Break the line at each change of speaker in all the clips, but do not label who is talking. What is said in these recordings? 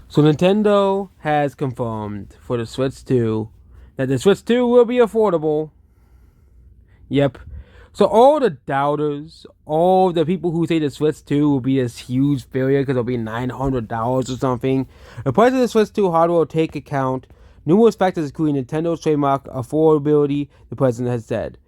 So Nintendo has confirmed for the Switch 2 that the Switch 2 will be affordable. Yep. So all the doubters, all the people who say the Switch 2 will be this huge failure because it'll be $900 or something, the price of the Switch 2 hardware will take account numerous factors including Nintendo's trademark affordability, the president has said.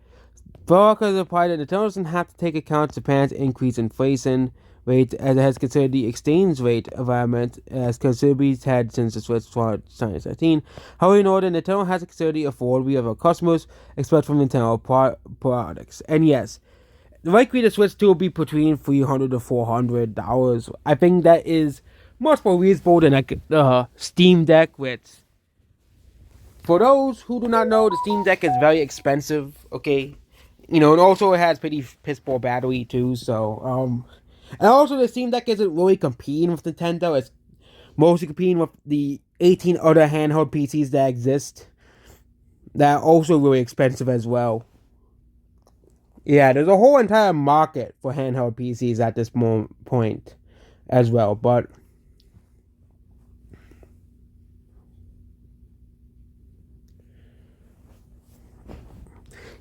Faraka has replied that Nintendo doesn't have to take account Japan's increased inflation rate as it has considered the exchange rate environment as considerably had since the Switch started 2017. However, in order, Nintendo has considered the affordability of our customers expect from Nintendo products. And yes, likely the Switch 2 will be between $300 to $400. I think that is much more reasonable than like Steam Deck, which for those who do not know, the Steam Deck is very expensive. Okay, and also it has pretty piss poor battery too. And also the Steam Deck isn't really competing with Nintendo. It's mostly competing with the 18 other handheld PCs that exist that are also really expensive as well. Yeah, there's a whole entire market for handheld PCs at this point as well, but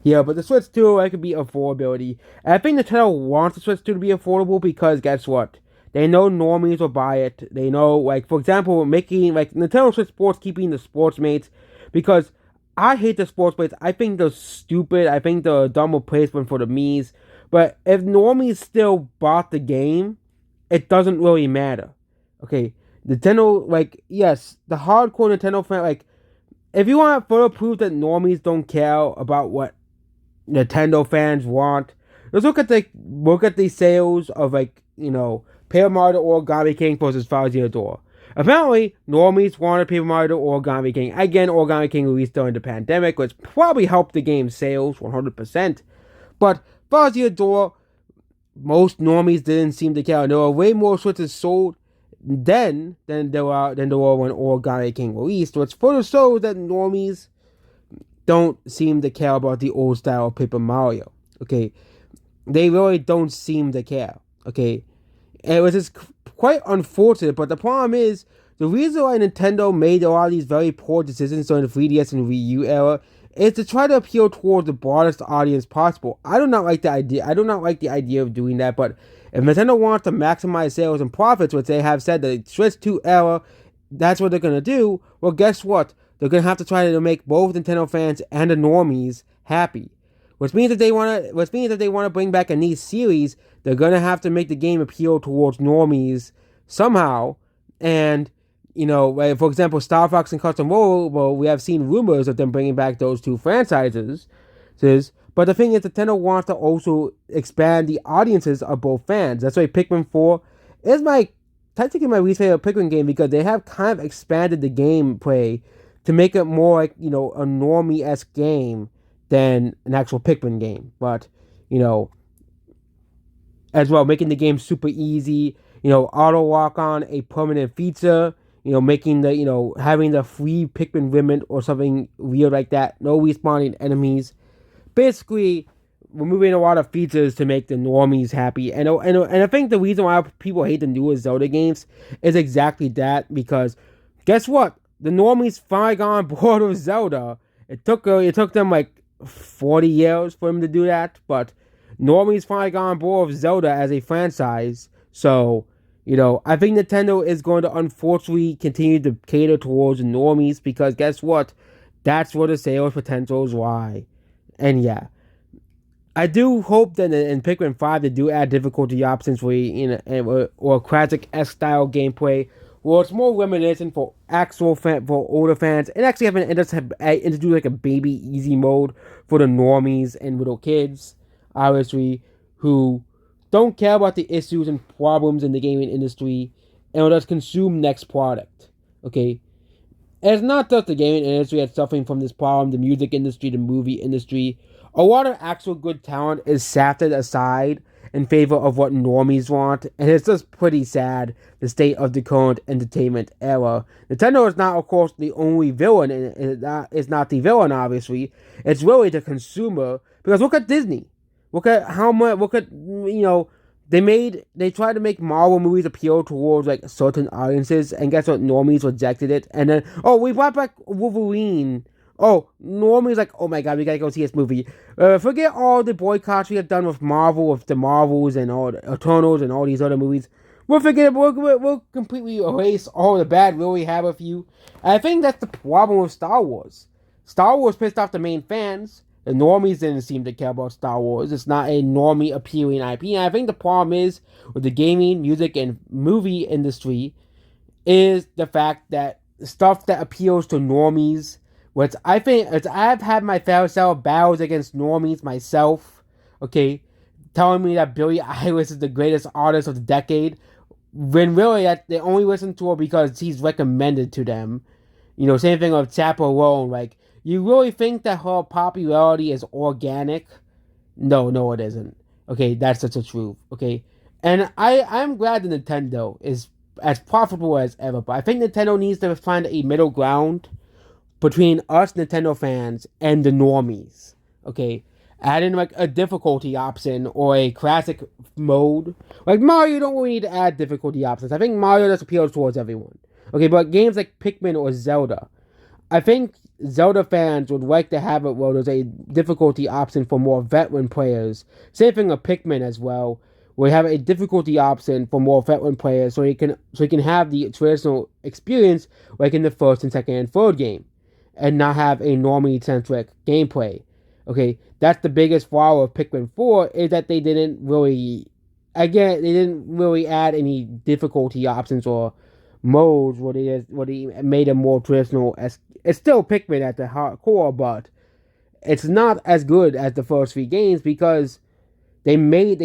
yeah, but the Switch 2, it could be affordability. And I think Nintendo wants the Switch 2 to be affordable because guess what? They know normies will buy it. They know, like, for example, making, like, Nintendo Switch Sports keeping the sports mates because I hate the sports mates. I think they're stupid. I think they're a dumb replacement for the Mii's. But if normies still bought the game, it doesn't really matter. Okay, Nintendo, like, yes, the hardcore Nintendo fan, like, if you want further proof that normies don't care about what Nintendo fans want. Let's look at the sales of Paper Mario Origami King versus Thousand Door. Apparently, normies wanted Paper Mario Origami King. Again, Origami King released during the pandemic, which probably helped the game's sales 100%. But Thousand Door, most normies didn't seem to care. There were way more Switches sold than there were when Origami King released, which further shows that normies don't seem to care about the old style of Paper Mario. Okay, they really don't seem to care. Okay, and it was just quite unfortunate. But the problem is the reason why Nintendo made a lot of these very poor decisions during the 3DS and Wii U era is to try to appeal towards the broadest audience possible. I do not like the idea. I do not like the idea of doing that. But if Nintendo wants to maximize sales and profits, which they have said the Switch 2 era, that's what they're gonna do. Well, guess what? They're gonna have to try to make both Nintendo fans and the normies happy. Which means that they wanna bring back a niche series, they're gonna have to make the game appeal towards normies somehow. And like, for example, Star Fox and Custom Roll, well, we have seen rumors of them bringing back those two franchises. But the thing is, Nintendo wants to also expand the audiences of both fans. That's why Pikmin 4 is technically my least favorite Pikmin game because they have kind of expanded the gameplay to make it more like, a normie-esque game than an actual Pikmin game. But, as well, making the game super easy, auto walk on a permanent feature, making having the free Pikmin women or something weird like that, no respawning enemies. Basically, removing a lot of features to make the normies happy. And I think the reason why people hate the newer Zelda games is exactly that because guess what? The normies finally got on board with Zelda. It took them like 40 years for them to do that, but normies finally got on board with Zelda as a franchise. So, I think Nintendo is going to unfortunately continue to cater towards the normies because guess what? That's where the sales potentials lie. And yeah, I do hope that in Pikmin 5 they do add difficulty options for or classic-esque style gameplay where it's more reminiscent for for older fans and actually introduce like a baby easy mode for the normies and little kids, obviously, who don't care about the issues and problems in the gaming industry and will just consume next product. Okay? And it's not just the gaming industry that's suffering from this problem, the music industry, the movie industry. A lot of actual good talent is shafted aside in favor of what normies want, and it's just pretty sad, the state of the current entertainment era. Nintendo is not, of course, the only villain, and it's not the villain, obviously. It's really the consumer, because look at Disney. Look at they tried to make Marvel movies appeal towards like certain audiences, and guess what? Normies rejected it, and then we brought back Wolverine. Oh, normies like, oh my god, we gotta go see this movie. Forget all the boycotts we have done with Marvel, with the Marvels and all the Eternals and all these other movies. We'll completely erase all the bad will we have with you. And I think that's the problem with Star Wars. Star Wars pissed off the main fans. The normies didn't seem to care about Star Wars. It's not a normie appealing IP. And I think the problem is with the gaming, music, and movie industry is the fact that stuff that appeals to normies, which I think I've had my fair share of battles against normies myself. Okay, telling me that Billie Eilish is the greatest artist of the decade, when really that they only listen to her because he's recommended to them. Same thing with Chaperone. Like, you really think that her popularity is organic? No, it isn't. Okay, that's such a truth. Okay, and I'm glad that Nintendo is as profitable as ever, but I think Nintendo needs to find a middle ground between us Nintendo fans and the normies. Okay, add in like a difficulty option or a classic mode. Like Mario, you don't really need to add difficulty options. I think Mario just appeals towards everyone. Okay, but games like Pikmin or Zelda, I think Zelda fans would like to have it where there's a difficulty option for more veteran players. Same thing with Pikmin as well. We have a difficulty option for more veteran players, so you can have the traditional experience like in the first and second and third game, and not have a normie centric gameplay. Okay, that's the biggest flaw of Pikmin 4 is that they didn't really add any difficulty options or modes where they made it more traditional. As it's still Pikmin at the core, but it's not as good as the first three games because they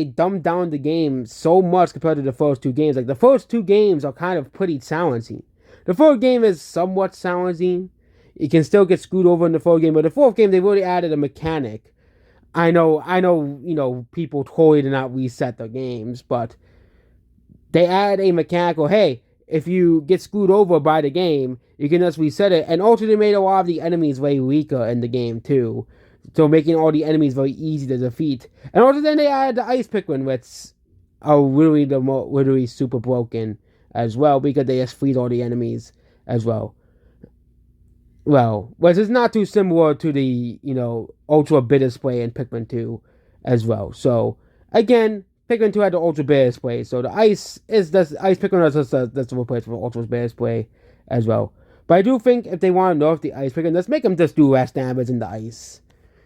dumbed down the game so much compared to the first two games. Like the first two games are kind of pretty challenging. The third game is somewhat challenging. You can still get screwed over in the third game, but the fourth game they really added a mechanic. I know, people totally did not reset the games, but they add a mechanical, hey, if you get screwed over by the game, you can just reset it. And also they made a lot of the enemies way weaker in the game too. So making all the enemies very easy to defeat. And also then they added the Ice Pikmin, which are literally super broken as well, because they just freeze all the enemies as well. Well, which is not too similar to the, Ultra Bitter Spray in Pikmin 2 as well. So, again, Pikmin 2 had the Ultra Bitter Spray, so the Ice Pikmin is just a replacement for Ultra Bitter Spray as well. But I do think if they want to nerf the Ice Pikmin, let's make them just do less damage in the ice.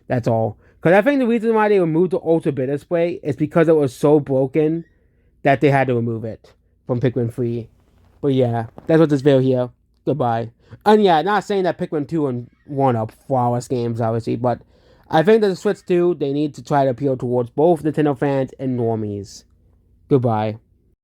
That's all. Because I think the reason why they removed the Ultra Bitter Spray is because it was so broken that they had to remove it from Pikmin 3. But yeah, that's what this video here. Goodbye. And yeah, not saying that Pikmin 2 and 1 are flawless games, obviously, but I think that the Switch 2, they need to try to appeal towards both Nintendo fans and normies. Goodbye.